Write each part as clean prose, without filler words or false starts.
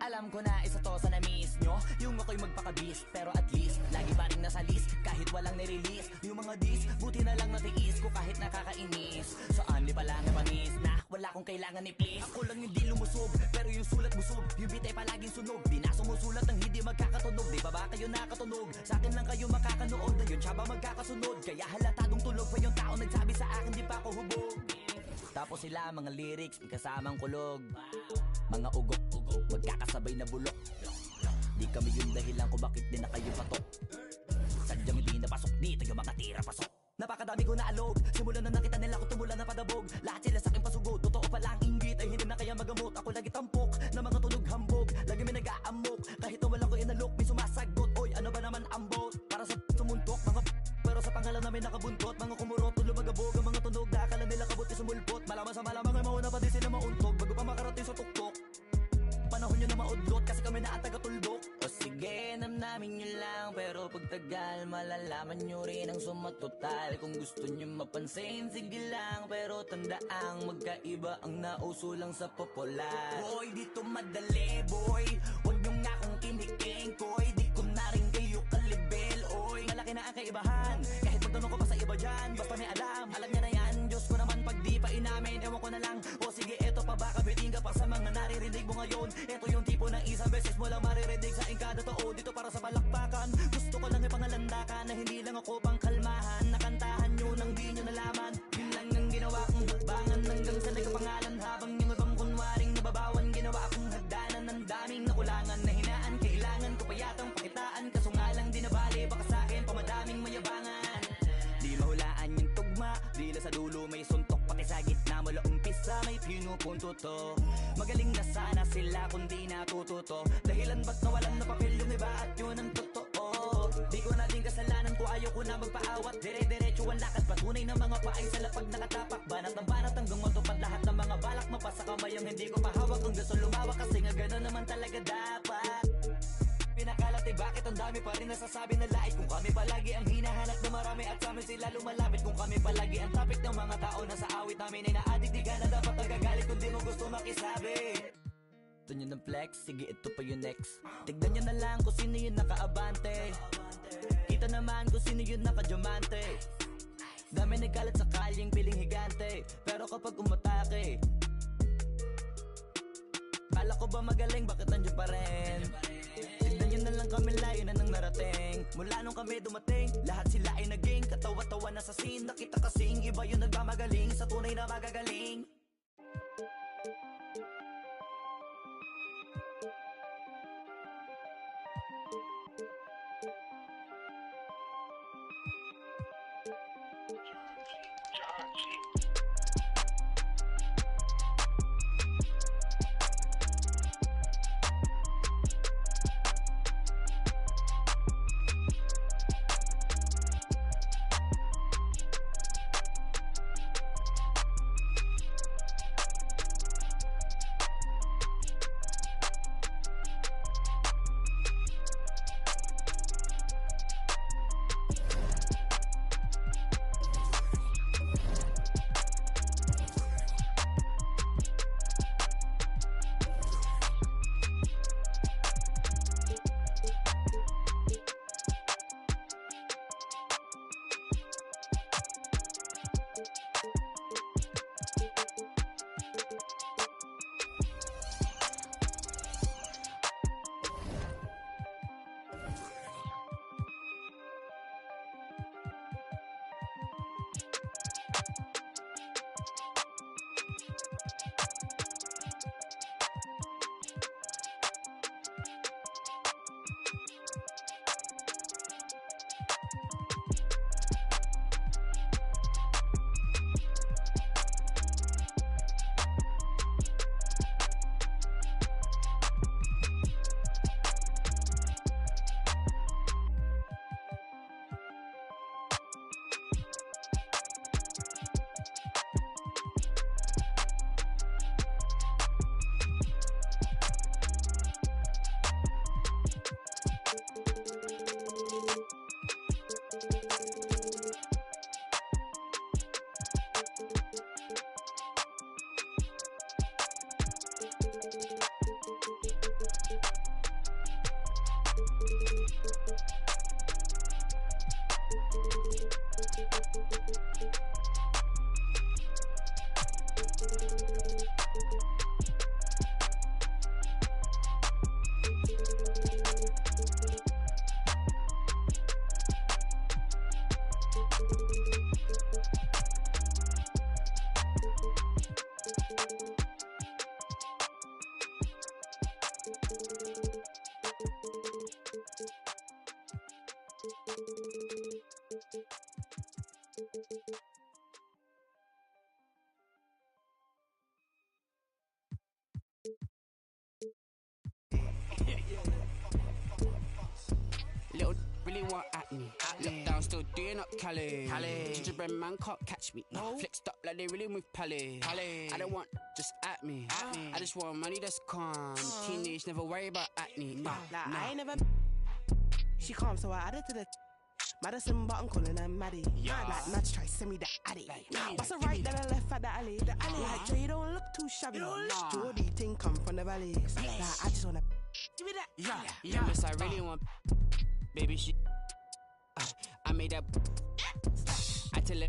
Alam ko na isa to sa na-miss nyo, yung ako'y magpakabis, pero at least lagi pa rin nasa list, kahit walang nirelease. Yung mga dis, buti na lang natiis ko kahit nakakainis. Saan di pala nga panis na wala kong kailangan ni please. Ako lang yung di lumusog, pero yung sulat busog. Yung bitay palaging sunog, di na sumusulat ng hindi magkakatunog. Di ba ba kayo nakatunog? Sa akin lang kayo makakanood, na yun siya ba magkakasunod? Kaya halatadong tulog pa yung tao nagsabi sa akin di pa ako hubog. Tapos sila mga lyrics, may kasamang kulog. Mga ugok-ugok, magkakasabay na bulok. Di kami yung dahilan kung bakit din na kayo patok. Sadyang hindi napasok, di tayo makatira pasok. Napakadami ko na alog, simulan na nakita nila ko tumula na padabog. Lahat sila sa akin pasugod, totoo pala ang inggit ay hindi na kaya magamot. Ako lagi tampok, na mga tunog hambog. Lagi may nag-aamok, kahit na wala ko inalok. May sumasagot, oy ano ba naman ang bot? Para sa sumuntok, mga pero sa pangalan namin nakabuntot. Mga kumurot, lumagabog ang mga tunog. Nakakala nila kabuti sumulpot. Malaman sa malamang ay mauna pa din sila mauntog bago pa makarating sa tuktok. Panahon nyo na maudlot kasi kami na ang taga-tuldok. O sige, namnamin nyo lang, pero pagtagal malalaman nyo rin ang sumatotal. Kung gusto nyo mapansin, sige lang, pero tandaang magkaiba ang nauso lang sa popular. Boy, dito madali, boy, huwag nyo nga akong kiniking, koy. Di ko na rin kayo kalibel, oy. Malaki na ang kaibahan, kahit magtanong ko pa sa iba dyan. Basta may alam niya na yan. Diyos ko naman pag di pa inamin, ewan ko na lang. O sige, eto pa baka biting ka pa sa mga naririnig mo ngayon. Ito yung tipo ng isang beses mo lang maririnig sa kada tao. Dito para sa palakpakan, gusto ko lang ipangalandakan na hindi lang ako pang kalmahan. Nakantahan nyo nang di nyo nalaman. Yun lang ang ginawa kong hakbangan hanggang sa nagkapangalan. Habang yung ibang kunwaring nababawan, ginawa akong hagdanan ng daming nakulangan na hinaan. Kailangan ko pa yatang pakitaan, kaso nga lang di nabali. Baka sa akin pamadaming mayabangan. Di mahulaan yung tugma, dila sa dulo may suntok. Pati sa gitna mula umpisa may pinupunto to. Magaling na sana sila kung di natututo. Dahilan ba't nawalan na papel yung iba at yun ang totoo. Di ko na din kasalanan ko, ayaw ko na magpaawat. Dire-diretso ang lakad, patunay ng mga paay sa lapag nakatapak. Banat ng banat hanggang matupad lahat ng mga balak. Mapasa kamay ang hindi ko pahawak hanggang sa lumawak. Kasi nga gano'n naman talaga dapat. Pinakalati bakit ang dami pa rin nasasabi na lait. Kung kami palagi ang hinahanap na marami at sa amin sila lumalapit. Kung kami palagi ang topic ng mga tao na sa awit namin ay na-addict. Di ka na dapat nagagalit kung di mo gusto makisabi. Gusto nyo ng flex? Sige ito pa yung next. Tignan nyo na lang kung sino yung nakaabante. Kita naman kung sino yung nakadiamante. Dami nagkalat sa kalyeng piling higante. Pero kapag umatake, kala ko ba magaling, bakit nandiyo pa rin? Tignan nyo na lang kami, layo na nang narating. Mula nung kami dumating, lahat sila ay naging katawa-tawa na sa scene. Nakita kasing iba yung nagmamagaling sa tunay na magagaling. really want acne. Lockdown still doing up Cali. Gingerbread man can't catch me. Flexed up like they really move Pally. I don't want just at me. I just want money that's calm. Teenage, never worry about acne. I ain't never. She calm, so I added to the Madison, but I'm calling her Maddie. Like Madge try to send me the addy. What's a right, then I left at the alley. Like Dre don't look too shabby. Jordy thing come from the valleys. Like I just wanna give me that. Yeah, miss, I really want baby she. I made that. I tell her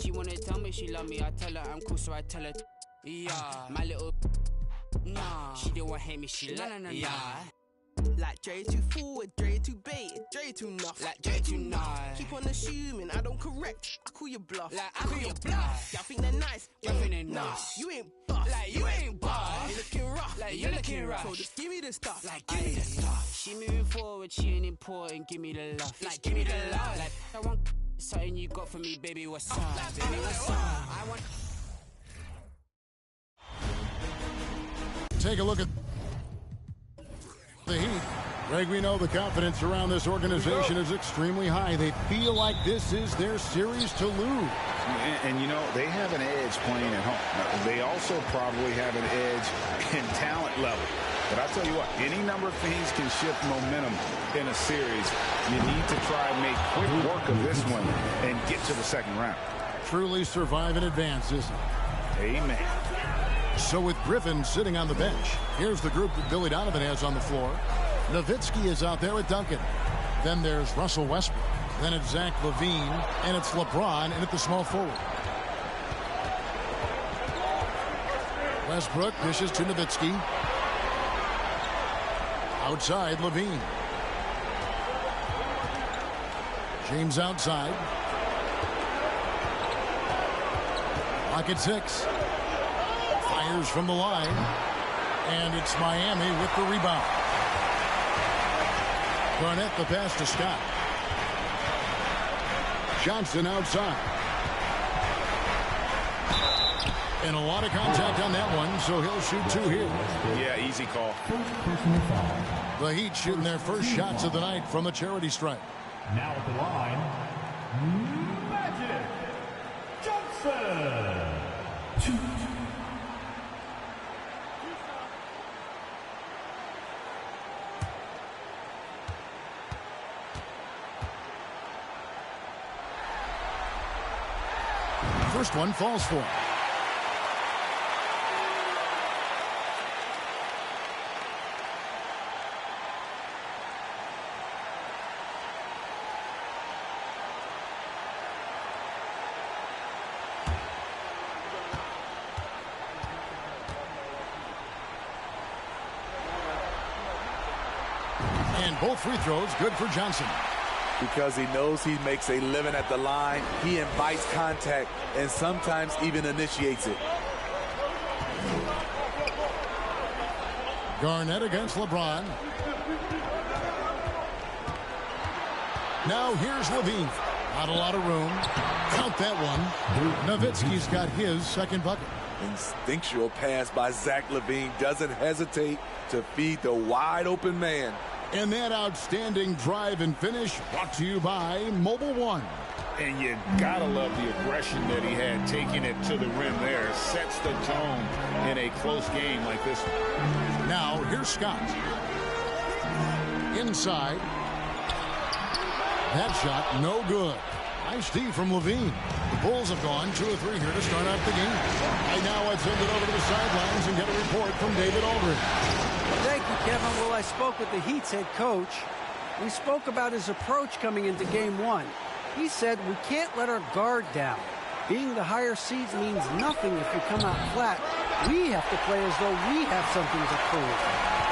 she wanna tell me she love me. I tell her I'm cool, so I tell her my little she didn't want hate me. She Like Dre too forward, Dre too bait, Dre too nuff. Like Dre too nice. Keep on assuming I don't correct. I call you bluff. Like I call you bluff. Y'all think they're nice. Y'all think they're nice. You ain't buff. Like you ain't buff. You looking rough. Like you looking rough. So just give me the stuff. Like give me the stuff. She moving forward, she ain't important. Give me the love. Like give me the love. Like I want something you got for me, baby. What's up? Baby, what's up? I want. Take a look at the Heat. Greg, we know the confidence around this organization is extremely high. They feel like this is their series to lose. And you know, they have an edge playing at home. They also probably have an edge in talent level. But I'll tell you what, any number of things can shift momentum in a series. You need to try and make quick work of this one and get to the second round. Truly survive and advance, isn't it? Amen. So with Griffin sitting on the bench, here's the group that Billy Donovan has on the floor. Nowitzki is out there with Duncan. Then there's Russell Westbrook. Then it's Zach LaVine, and it's LeBron, and at the small forward. Westbrook dishes to Nowitzki. Outside, LaVine. James outside. Clock at 6. Fires from the line. And it's Miami with the rebound. Garnett the pass to Scott. Johnson outside. And a lot of contact on that one, so he'll shoot 2 here. Yeah, easy call. The Heat shooting their first shots of the night from the charity stripe. Now at the line, Magic Johnson. First one falls for him. And both free throws good for Johnson. Because he knows he makes a living at the line, he invites contact and sometimes even initiates it. Garnett against LeBron. Now here's LaVine. Not a lot of room. Count that one. Nowitzki's got his second bucket. Instinctual pass by Zach LaVine doesn't hesitate to feed the wide open man. And that outstanding drive and finish brought to you by Mobile One. And you gotta love the aggression that he had taking it to the rim there. Sets the tone in a close game like this one. Now here's Scott. Inside. That shot no good. Nice D from LaVine. The Bulls have gone 2 or 3 here to start out the game. And now let's send it over to the sidelines and get a report from David Aldridge. Thank you, Kevin. Well, I spoke with the Heat's head coach. We spoke about his approach coming into game 1. He said we can't let our guard down. Being the higher seeds means nothing if we come out flat. We have to play as though we have something to prove.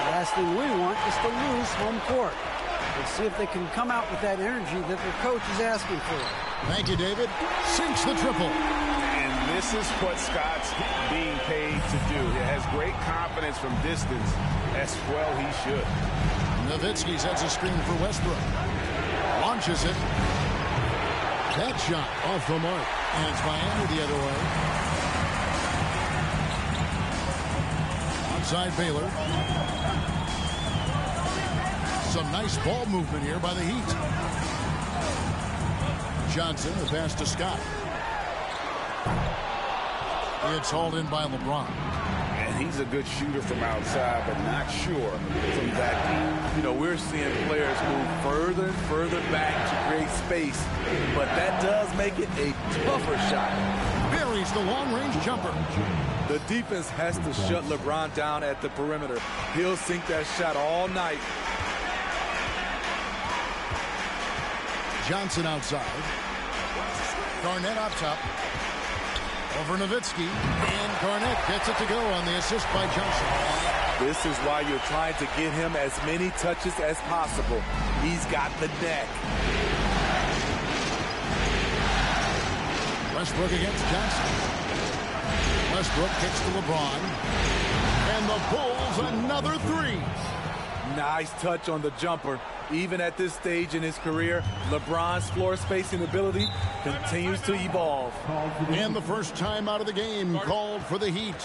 The last thing we want is to lose home court. Let's see if they can come out with that energy that their coach is asking for. Thank you, David. Sinks the triple. And this is what Scott's being paid to do. He has great confidence from distance. As well he should. Nowitzki sets a screen for Westbrook. Launches it. That shot off the mark. And it's Miami the other way. Outside Baylor. Some nice ball movement here by the Heat. Johnson, the pass to Scott. It's hauled in by LeBron. And he's a good shooter from outside, but not sure from that deep. You know, we're seeing players move further and further back to create space, but that does make it a tougher shot. Buries the long-range jumper. The defense has to shut LeBron down at the perimeter. He'll sink that shot all night. Johnson outside. Garnett up top. Over Nowitzki. And Garnett gets it to go on the assist by Johnson. This is why you're trying to get him as many touches as possible. He's got the neck. Westbrook against Johnson. Westbrook kicks to LeBron. And the Bulls another three. Nice touch on the jumper. Even at this stage in his career, LeBron's floor spacing ability continues to evolve. And the first time out of the game called for the Heat.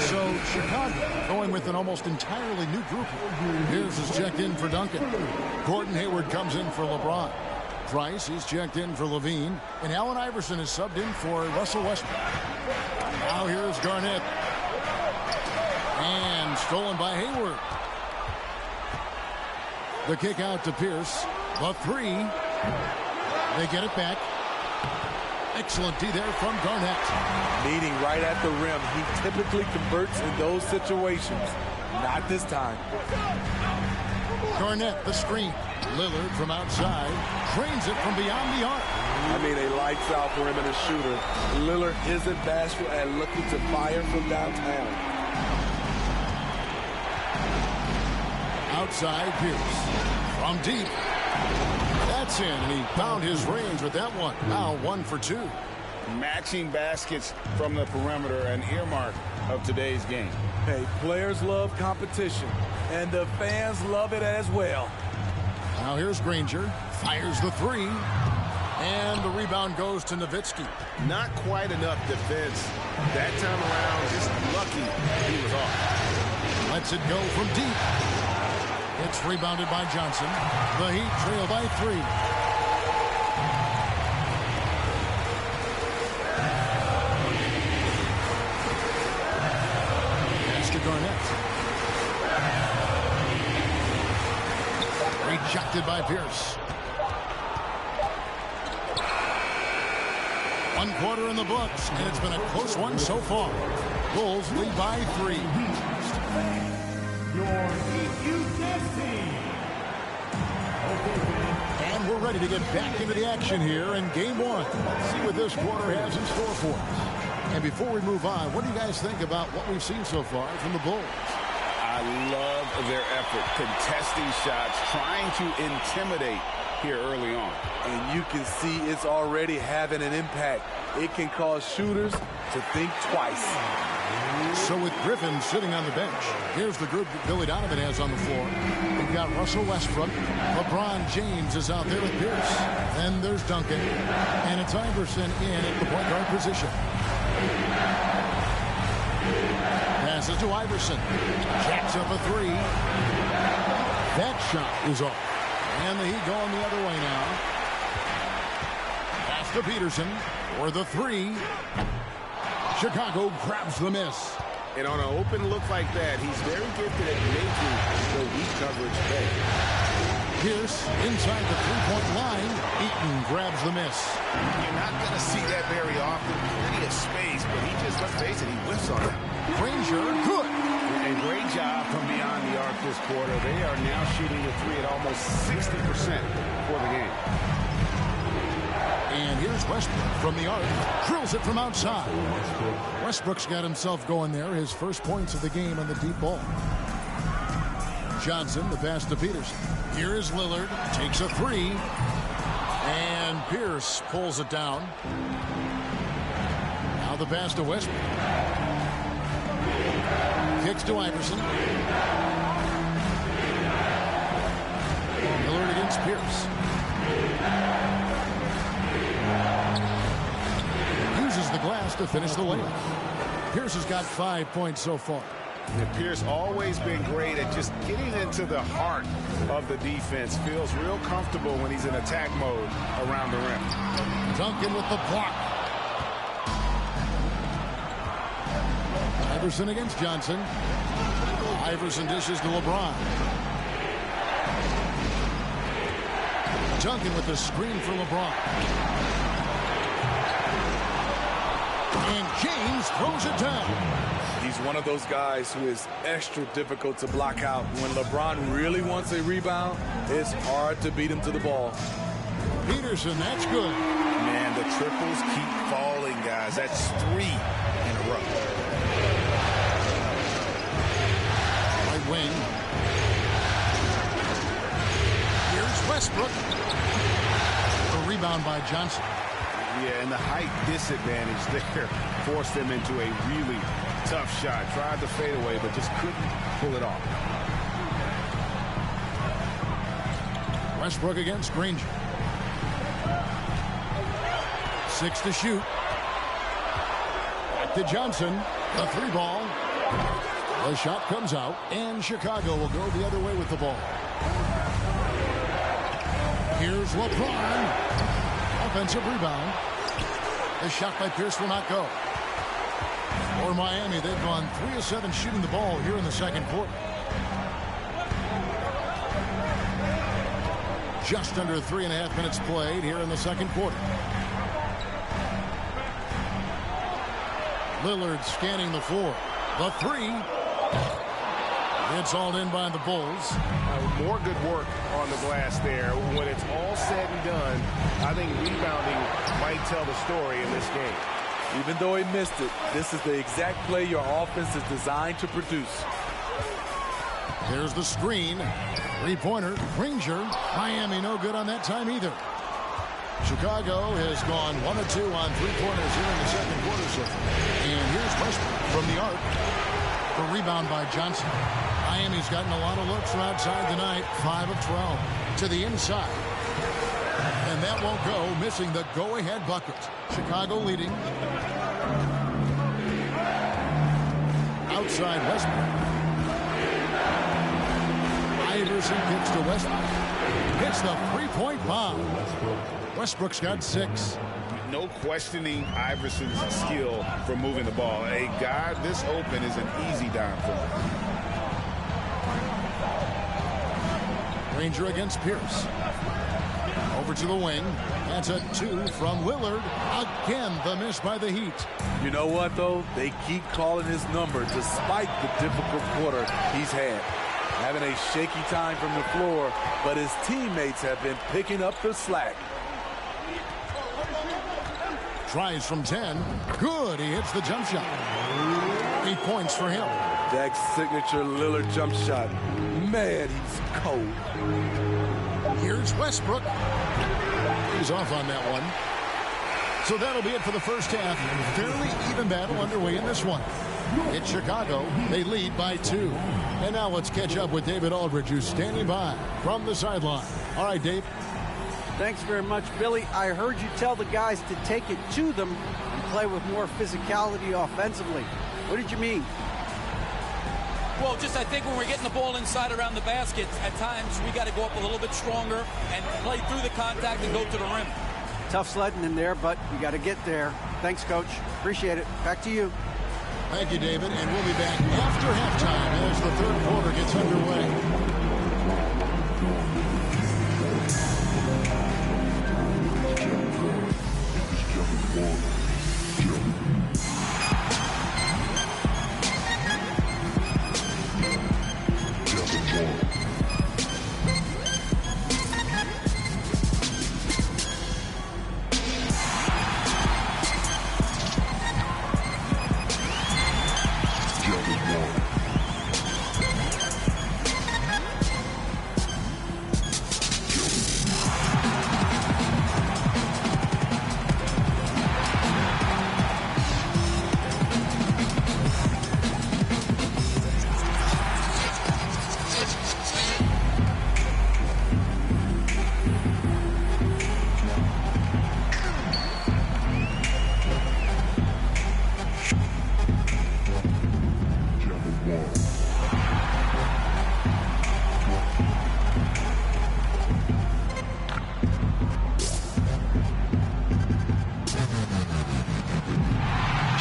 So Chicago going with an almost entirely new group. Here's is checked in for Duncan. Gordon Hayward comes in for LeBron. Price, he's checked in for Levine. And Allen Iverson is subbed in for Russell Westbrook. Now here's Garnett. And stolen by Hayward. The kick out to Pierce. The three. They get it back. Excellent D there from Garnett. Meeting right at the rim. He typically converts in those situations. Not this time. Garnett, the screen. Lillard from outside. Drains it from beyond the arc. I mean, a lights-out perimeter shooter. Lillard isn't bashful at looking to fire from downtown. Outside Pierce. From deep. That's in, and he found his range with that one. Now 1 for 2. Matching baskets from the perimeter, an earmark of today's game. Hey, players love competition, and the fans love it as well. Now here's Granger. Fires the three. And the rebound goes to Nowitzki. Not quite enough defense. That time around, just lucky he was off. Lets it go from deep. It's rebounded by Johnson. The Heat trail by 3. Pass to Garnett. Rejected by Pierce. 1 quarter in the books, and it's been a close one so far. Bulls lead by 3. And we're ready to get back into the action here in game 1. Let's see what this quarter has in store for us. And before we move on, what do you guys think about what we've seen so far from the Bulls? I love their effort, contesting shots, trying to intimidate here early on. And you can see it's already having an impact. It can cause shooters to think twice. So with Griffin sitting on the bench, here's the group that Billy Donovan has on the floor. We've got Russell Westbrook. LeBron James is out there with Pierce. Then there's Duncan. And it's Iverson in at the point guard position. Passes to Iverson. Jacks up a three. That shot is off. And the Heat going the other way now. Pass to Peterson for the three. Chicago grabs the miss. And on an open look like that, he's very gifted at making the weak coverage pay. Pierce inside the three-point line. Eaton grabs the miss. You're not going to see that very often. Plenty of space, but he just, let's face it, he whiffs on it. Granger, good. And great job from beyond the arc this quarter. They are now shooting the three at almost 60% for the game. And here's Westbrook from the arc. Drills it from outside. Westbrook's got himself going there. His first points of the game on the deep ball. Johnson, the pass to Peterson. Here is Lillard. Takes a three. And Pierce pulls it down. Now the pass to Westbrook. Kicks to Iverson. Lillard against Pierce. Uses the glass to finish the layup. Pierce has got 5 points so far. And Pierce always been great at just getting into the heart of the defense. Feels real comfortable when he's in attack mode around the rim. Duncan with the block. Iverson against Johnson. Iverson dishes to LeBron. Duncan with the screen for LeBron. And James throws it down. He's one of those guys who is extra difficult to block out. When LeBron really wants a rebound, it's hard to beat him to the ball. Peterson, that's good. Man, the triples keep falling, guys. That's 3 in a row. Right wing. Here's Westbrook. A rebound by Johnson. Yeah, and the height disadvantage there forced him into a really tough shot. Tried to fade away, but just couldn't pull it off. Westbrook against Granger. 6 to shoot. Back to Johnson. The 3-ball. The shot comes out, and Chicago will go the other way with the ball. Here's LeBron. Offensive rebound. The shot by Pierce will not go. For Miami, they've gone 3 of 7 shooting the ball here in the second quarter. Just under 3.5 minutes played here in the second quarter. Lillard scanning the floor. The 3. It's all in by the Bulls. More good work on the glass there. When it's all said and done, I think rebounding might tell the story in this game. Even though he missed it, this is the exact play your offense is designed to produce. There's the screen. 3-pointer. Granger. Miami no good on that time either. Chicago has gone 1 of 2 on 3-pointers here in the second quarter. And here's Westbrook from the arc. The rebound by Johnson. Miami's gotten a lot of looks from outside tonight. 5 of 12 to the inside. And that won't go, missing the go-ahead bucket. Chicago leading. Outside Westbrook. Iverson kicks to Westbrook. Hits the 3-point bomb. Westbrook's got 6. No questioning Iverson's skill for moving the ball. A guy this open is an easy dime for him. Granger against Pierce. Over to the wing. That's a 2 from Lillard. Again, the miss by the Heat. You know what, though? They keep calling his number despite the difficult quarter he's had. Having a shaky time from the floor, but his teammates have been picking up the slack. Tries from 10. Good. He hits the jump shot. 8 points for him. Dak's signature Lillard jump shot. Man, he's cold. Here's Westbrook. He's off on that one. So that'll be it for the first half. Fairly even battle underway in this one. It's Chicago. They lead by 2. And now let's catch up with David Aldridge, who's standing by from the sideline. All right, Dave. Thanks very much, Billy. I heard you tell the guys to take it to them and play with more physicality offensively. What did you mean? Well, just I think when we're getting the ball inside around the basket, at times we got to go up a little bit stronger and play through the contact and go to the rim. Tough sledding in there, but you got to get there. Thanks, Coach. Appreciate it. Back to you. Thank you, David. And we'll be back after halftime as the third quarter gets underway.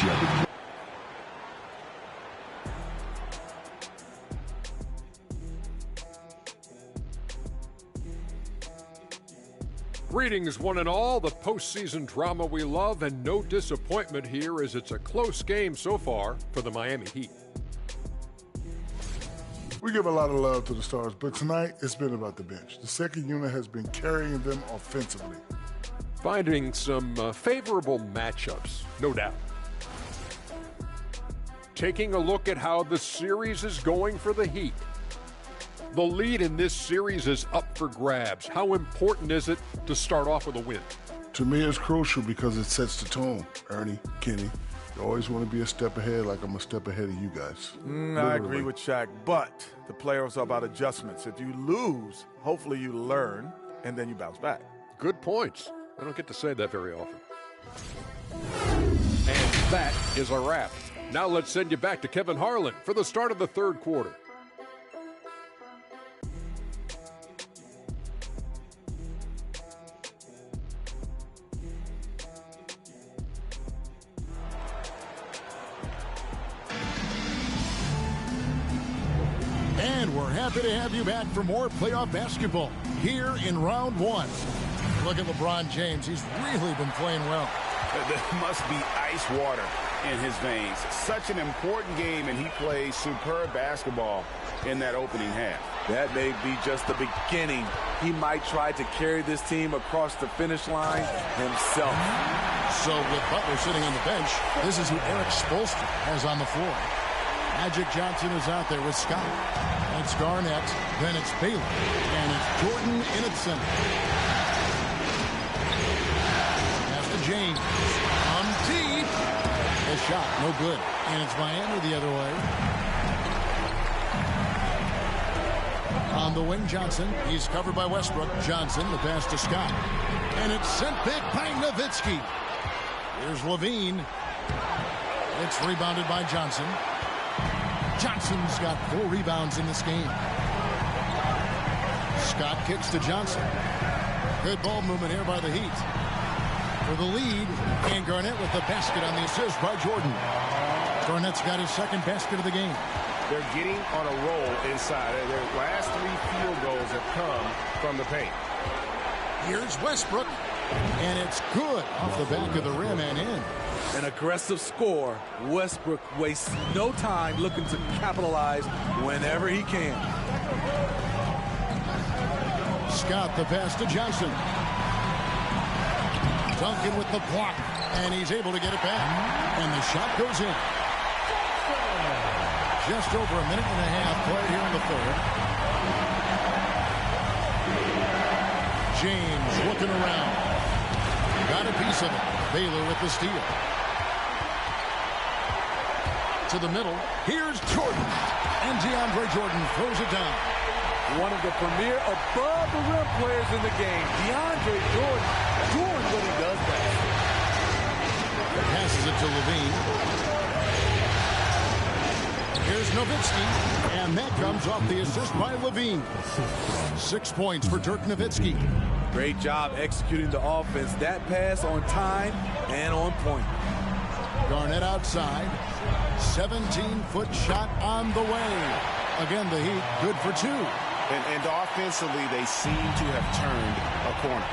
jeopardy. Greetings, one and all. The postseason drama we love, and no disappointment here as it's a close game so far for the Miami Heat. We give a lot of love to the Stars, but tonight it's been about the bench. The second unit has been carrying them offensively. Finding some favorable matchups, no doubt. Taking a look at how the series is going for the Heat. The lead in this series is up for grabs. How important is it to start off with a win? To me, it's crucial because it sets the tone. Ernie, Kenny, you always want to be a step ahead, like I'm a step ahead of you guys. I agree with Shaq, but the playoffs are about adjustments. If you lose, hopefully you learn, and then you bounce back. Good points. I don't get to say that very often. And that is a wrap. Now let's send you back to Kevin Harlan for the start of the third quarter. And we're happy to have you back for more playoff basketball here in round one. Look at LeBron James. He's really been playing well. There must be ice water in his veins. Such an important game, and he plays superb basketball in that opening half. That may be just the beginning. He might try to carry this team across the finish line himself. So with Butler sitting on the bench, this is who Eric Spoelstra has on the floor. Magic Johnson is out there with Scott. It's Garnett, then it's Baylor, and it's Jordan in at center. Pass to James. On deep. A shot, no good. And it's Miami the other way. On the wing, Johnson. He's covered by Westbrook. Johnson, the pass to Scott. And it's sent back by Nowitzki. Here's Levine. It's rebounded by Johnson. Johnson's got 4 rebounds in this game. Scott kicks to Johnson. Good ball movement here by the Heat. For the lead, and Garnett with the basket on the assist by Jordan. Garnett's got his second basket of the game. They're getting on a roll inside. Their last 3 field goals have come from the paint. Here's Westbrook, and it's good off the back of the rim and in. An aggressive score. Westbrook wastes no time looking to capitalize whenever he can. Scott, the pass to Johnson. Duncan with the block, and he's able to get it back. And the shot goes in. Just over a minute and a half played here in the third. James looking around. Got a piece of it. Baylor with the steal. To the middle. Here's Jordan. And DeAndre Jordan throws it down. One of the premier above-the-rim players in the game. DeAndre Jordan doing what he does best. Passes it to Levine. Here's Nowitzki. And that comes off the assist by Levine. 6 points for Dirk Nowitzki. Great job executing the offense. That pass on time and on point. Garnett outside. 17-foot shot on the way. Again, the Heat good for 2. And offensively, they seem to have turned a corner.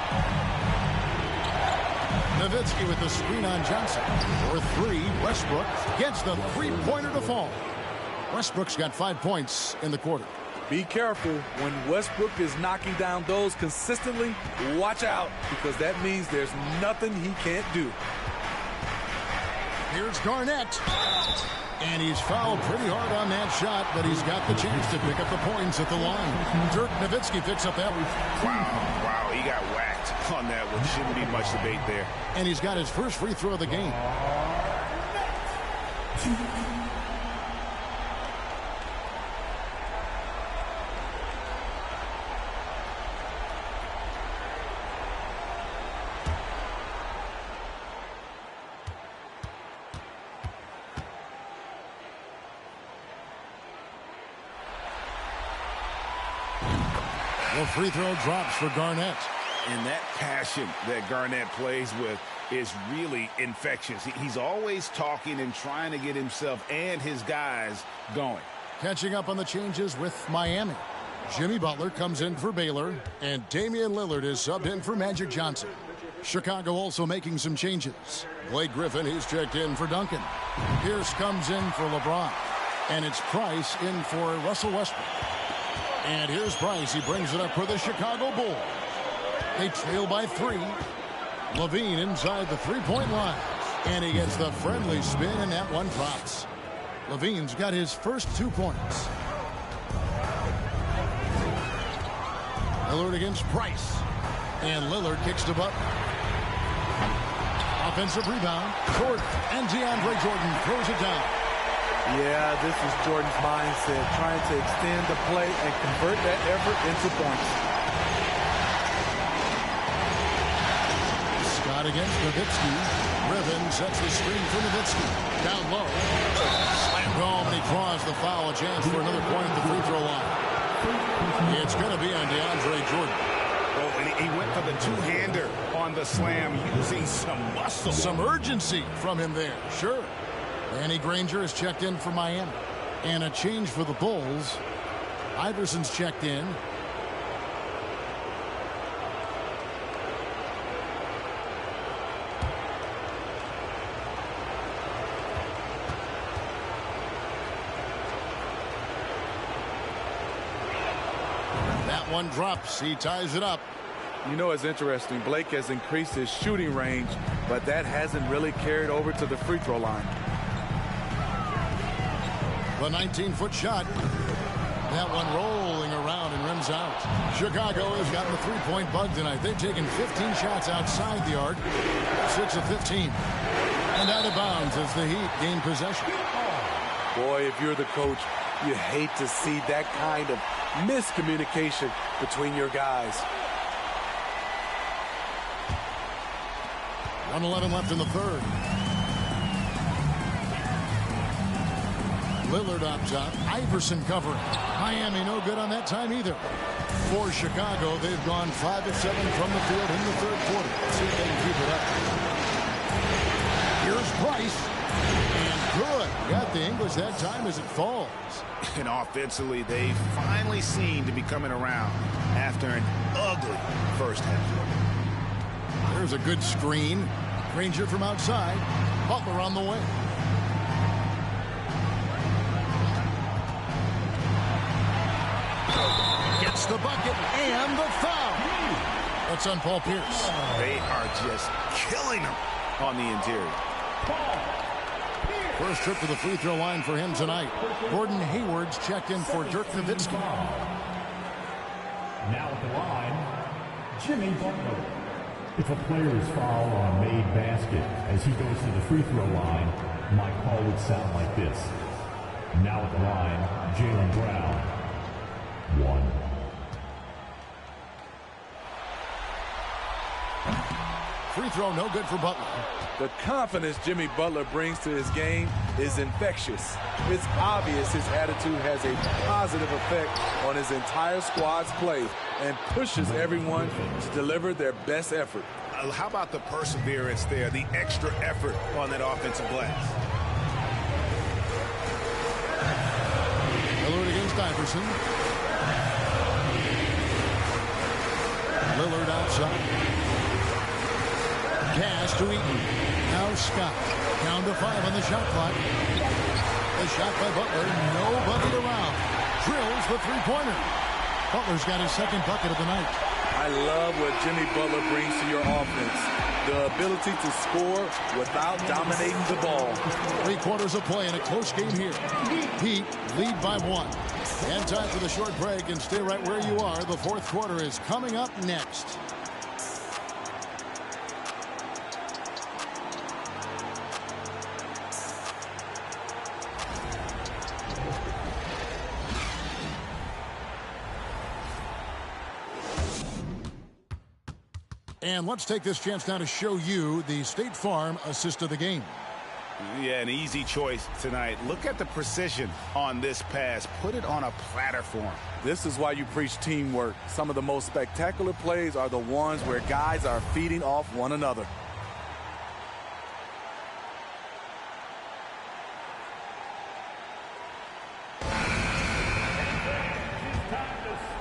Nowitzki with the screen on Johnson. For 3, Westbrook gets the three-pointer to fall. Westbrook's got 5 points in the quarter. Be careful when Westbrook is knocking down those consistently. Watch out, because that means there's nothing he can't do. Here's Garnett. And he's fouled pretty hard on that shot, but he's got the chance to pick up the points at the line. Dirk Nowitzki picks up that one. Wow, he got whacked on that one. Shouldn't be much debate there. And he's got his first free throw of the game. The free throw drops for Garnett. And that passion that Garnett plays with is really infectious. He's always talking and trying to get himself and his guys going. Catching up on the changes with Miami. Jimmy Butler comes in for Baylor, and Damian Lillard is subbed in for Magic Johnson. Chicago also making some changes. Blake Griffin, he's checked in for Duncan. Pierce comes in for LeBron. And it's Price in for Russell Westbrook. And here's Price. He brings it up for the Chicago Bulls. They trail by 3. Levine inside the three-point line. And he gets the friendly spin, and that one drops. Levine's got his first 2 points. Lillard against Price. And Lillard kicks to Butler. Offensive rebound. Jordan. And DeAndre Jordan throws it down. Yeah, this is Jordan's mindset, trying to extend the play and convert that effort into points. Scott against Nowitzki. Griffin sets the screen for Nowitzki. Down low. Slammed home, and he draws the foul. A chance for another point at the free throw line. It's going to be on DeAndre Jordan. Oh, and he went for the two-hander on the slam, using some muscle. Some urgency from him there, sure. Danny Granger is checked in for Miami. And a change for the Bulls. Iverson's checked in. That one drops. He ties it up. You know, it's interesting. Blake has increased his shooting range, but that hasn't really carried over to the free throw line. The 19-foot shot. That one rolling around and rims out. Chicago has gotten the three-point bug tonight. They've taken 15 shots outside the arc. 6 of 15. And out of bounds as the Heat gain possession. Boy, if you're the coach, you hate to see that kind of miscommunication between your guys. 1:11 left in the third. Lillard up top. Iverson covering. Miami no good on that time either. For Chicago, they've gone 5 of 7 from the field in the third quarter. Let's see if they can keep it up. Here's Price. And good. Got the English that time as it falls. And offensively, they finally seem to be coming around after an ugly first half. There's a good screen. Granger from outside. Butler on the way. Gets the bucket and the foul. That's on Paul Pierce. They are just killing him on the interior. First trip to the free throw line for him tonight. Gordon Hayward's checked in for Dirk Nowitzki. Now at the line, Jimmy Butler. If a player's foul on a made basket as he goes to the free throw line, my call would sound like this. Now at the line, Jaylen Brown. 1. Free throw no good for Butler. The confidence Jimmy Butler brings to his game is infectious. It's obvious his attitude has a positive effect on his entire squad's play and pushes everyone to deliver their best effort. How about the perseverance there, the extra effort on that offensive glass? Lillard against Iverson. Lillard outside. Pass to Eaton. Now Scott. Down to 5 on the shot clock. The shot by Butler. Nobody around. Drills the three-pointer. Butler's got his second bucket of the night. I love what Jimmy Butler brings to your offense. The ability to score without dominating the ball. 3 quarters of play in a close game here. Heat lead by 1. And time for the short break, and stay right where you are. The fourth quarter is coming up next. And let's take this chance now to show you the State Farm assist of the game. Yeah, an easy choice tonight. Look at the precision on this pass. Put it on a platter for him. This is why you preach teamwork. Some of the most spectacular plays are the ones where guys are feeding off one another.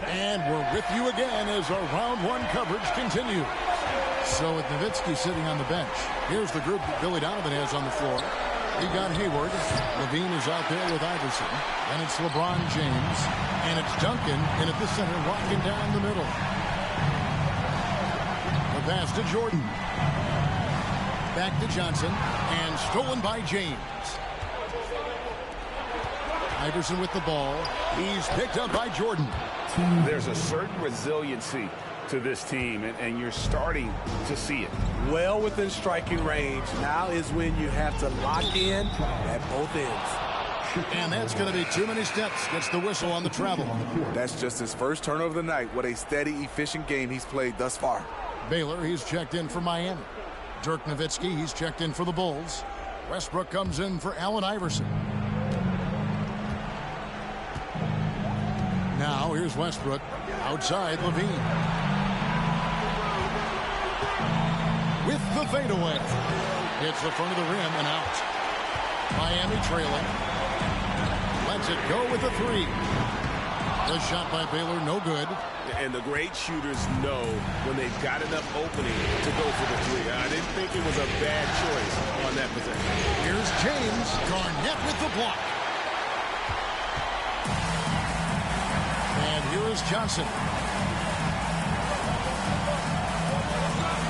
And we're with you again as our round one coverage continues. So with Nowitzki sitting on the bench, here's the group that Billy Donovan has on the floor. You got Hayward. Levine is out there with Iverson. And it's LeBron James. And it's Duncan in at the center, locking down the middle. The pass to Jordan. Back to Johnson. And stolen by James. Iverson with the ball. He's picked up by Jordan. There's a certain resiliency to this team, and you're starting to see it. Well within striking range. Now is when you have to lock in at both ends. And that's going to be too many steps. Gets the whistle on the travel. That's just his first turnover of the night. What a steady, efficient game he's played thus far. Baylor, he's checked in for Miami. Dirk Nowitzki, he's checked in for the Bulls. Westbrook comes in for Allen Iverson. Now here's Westbrook. Outside, Levine. With the fadeaway. Hits the front of the rim and out. Miami trailing. Lets it go with a three. The shot by Baylor, no good. And the great shooters know when they've got enough opening to go for the three. I didn't think it was a bad choice on that possession. Here's James. Garnett with the block. And here is Johnson.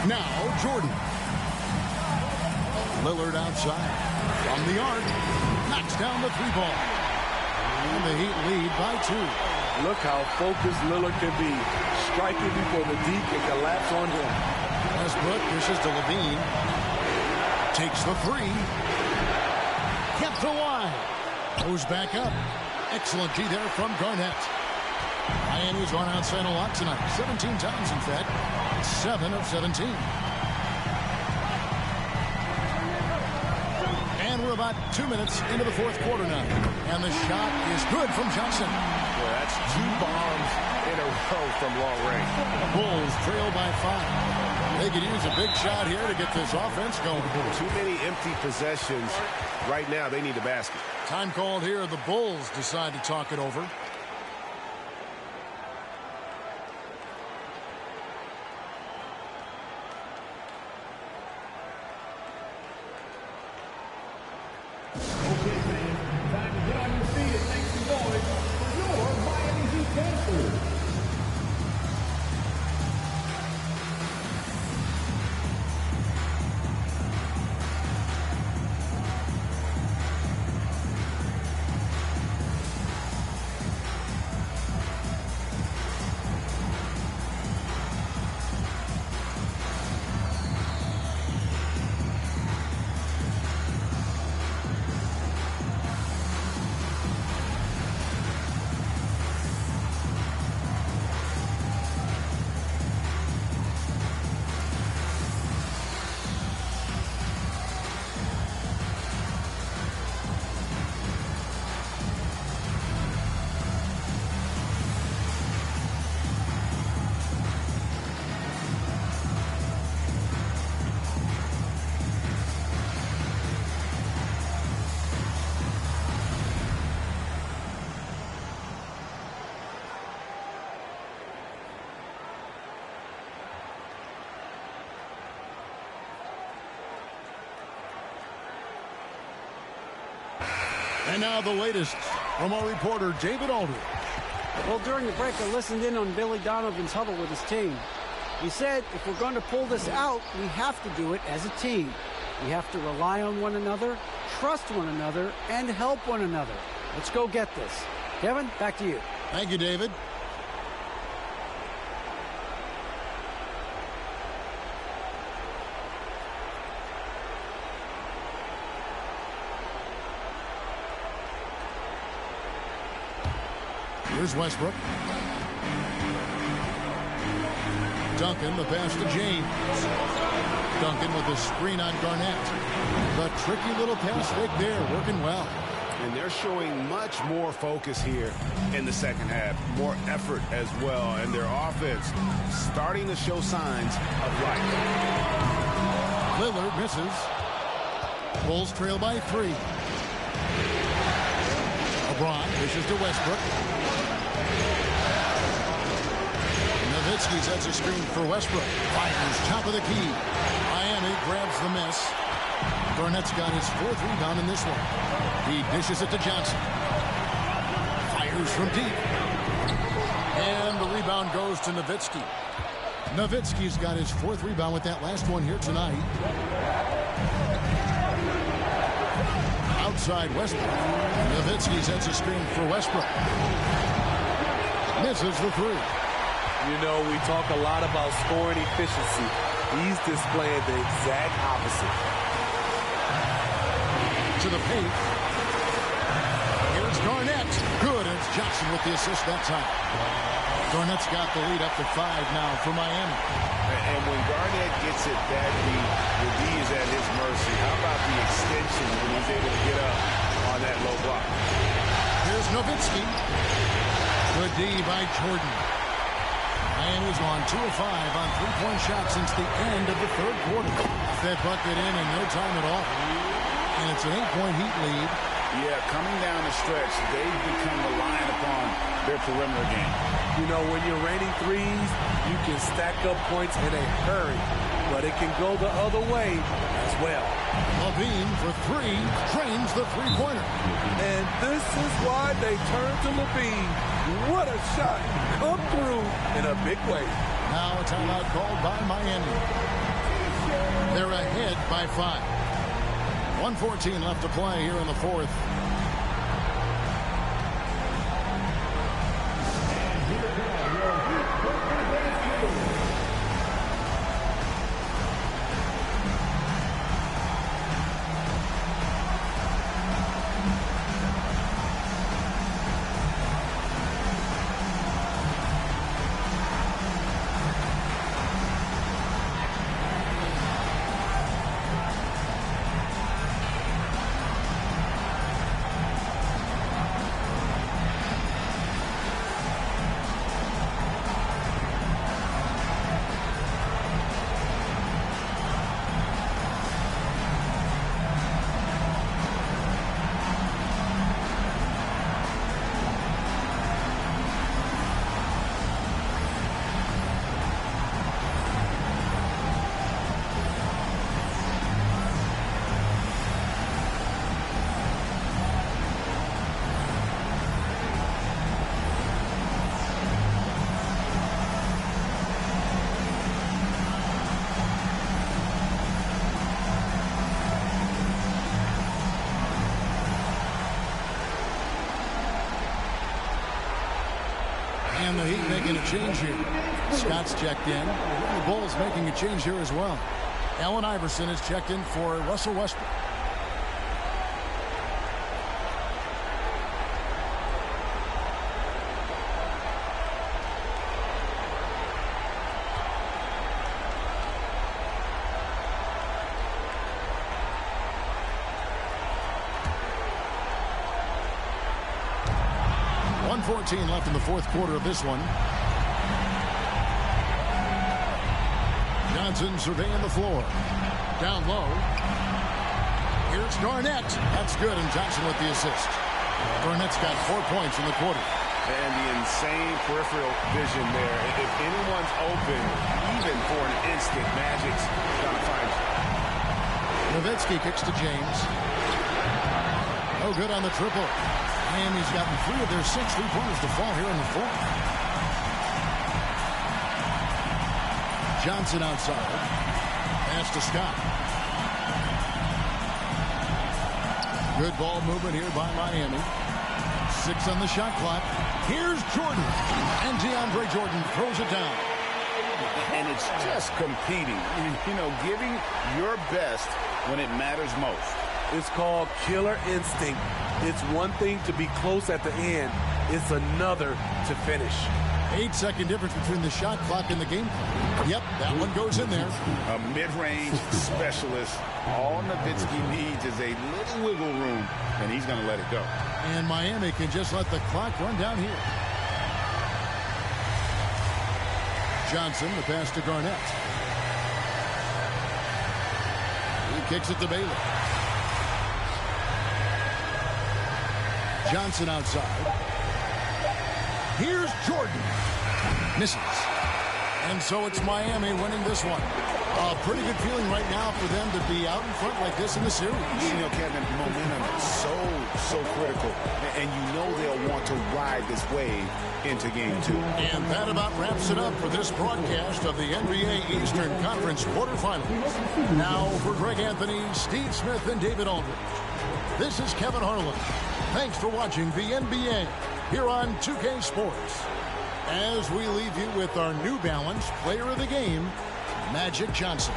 Now Jordan. Lillard outside. From the arc. Knocks down the three ball. And the Heat lead by 2. Look how focused Lillard can be. Striking before the deep can collapse on him. Westbrook pushes to Levine. Takes the three. Kept alive. Goes back up. Excellent D there from Garnett. Miami's gone outside a lot tonight. 17 times, in fact. 7 of 17. And we're about 2 minutes into the fourth quarter now. And the shot is good from Johnson. Well, that's 2 bombs in a row from long range. Bulls trail by 5. They could use a big shot here to get this offense going. Too many empty possessions. Right now, they need a basket. Time called here. The Bulls decide to talk it over. And now the latest from our reporter, David Aldridge. Well, during the break, I listened in on Billy Donovan's huddle with his team. He said, if we're going to pull this out, we have to do it as a team. We have to rely on one another, trust one another, and help one another. Let's go get this. Kevin, back to you. Thank you, David. Here's Westbrook. Duncan, the pass to James. Duncan with the screen on Garnett. The tricky little pass fake there, working well. And they're showing much more focus here in the second half. More effort as well. And their offense starting to show signs of life. Lillard misses. Bulls trail by 3. LeBron pushes to Westbrook. Nowitzki sets a screen for Westbrook. Fires top of the key. Miami grabs the miss. Garnett's got his 4th rebound in this one. He dishes it to Johnson. Fires from deep. And the rebound goes to Nowitzki. Nowitzki's got his 4th rebound with that last one here tonight. Outside Westbrook. Nowitzki sets a screen for Westbrook. Misses the 3. You know, we talk a lot about scoring efficiency. He's displaying the exact opposite. To the paint. Here's Garnett. Good. And it's Johnson with the assist that time. Garnett's got the lead up to 5 now for Miami. And when Garnett gets it that deep, the D is at his mercy. How about the extension when he's able to get up on that low block? Here's Nowitzki. Good D by Jordan. Miami's on 2 of 5 on 3-point shots since the end of the 3rd quarter. That bucket in no time at all. And it's an 8-point Heat lead. Yeah, coming down the stretch, they've become reliant upon their perimeter game. You know, when you're raining threes, you can stack up points in a hurry, but it can go the other way as well. LaVine for 3, trains the three-pointer. And this is why they turn to LaVine. What a shot. Come through in a big way. Now a timeout called by Miami. They're ahead by 5. 1:14 left to play here in the 4th. And the Heat making a change here. Scott's checked in. The Bulls making a change here as well. Allen Iverson is checked in for Russell Westbrook. Left in the 4th quarter of this one. Johnson surveying the floor. Down low. Here's Garnett. That's good, and Johnson with the assist. Garnett's got 4 points in the quarter. And the insane peripheral vision there. If anyone's open, even for an instant, Magic's going to find you. Nowitzki kicks to James. No good on the triple. Miami's gotten 3 of their 6 3-pointers to fall here in the 4th. Johnson outside. Pass to Scott. Good ball movement here by Miami. 6 on the shot clock. Here's Jordan. And DeAndre Jordan throws it down. And it's just competing. You know, giving your best when it matters most. It's called killer instinct. It's one thing to be close at the end. It's another to finish. 8-second difference between the shot clock and the game clock. Yep, that one goes in there. A mid-range specialist. All Nowitzki needs is a little wiggle room, and he's going to let it go. And Miami can just let the clock run down here. Johnson, the pass to Garnett. He kicks it to Baylor. Johnson outside. Here's Jordan. Misses. And so it's Miami winning this one. A pretty good feeling right now for them to be out in front like this in the series. You know, Kevin, momentum is so critical. And you know they'll want to ride this wave into game 2. And that about wraps it up for this broadcast of the NBA Eastern Conference quarterfinals. Now for Greg Anthony, Steve Smith, and David Aldridge. This is Kevin Harlan. Thanks for watching the NBA here on 2K Sports. As we leave you with our New Balance Player of the Game, Magic Johnson.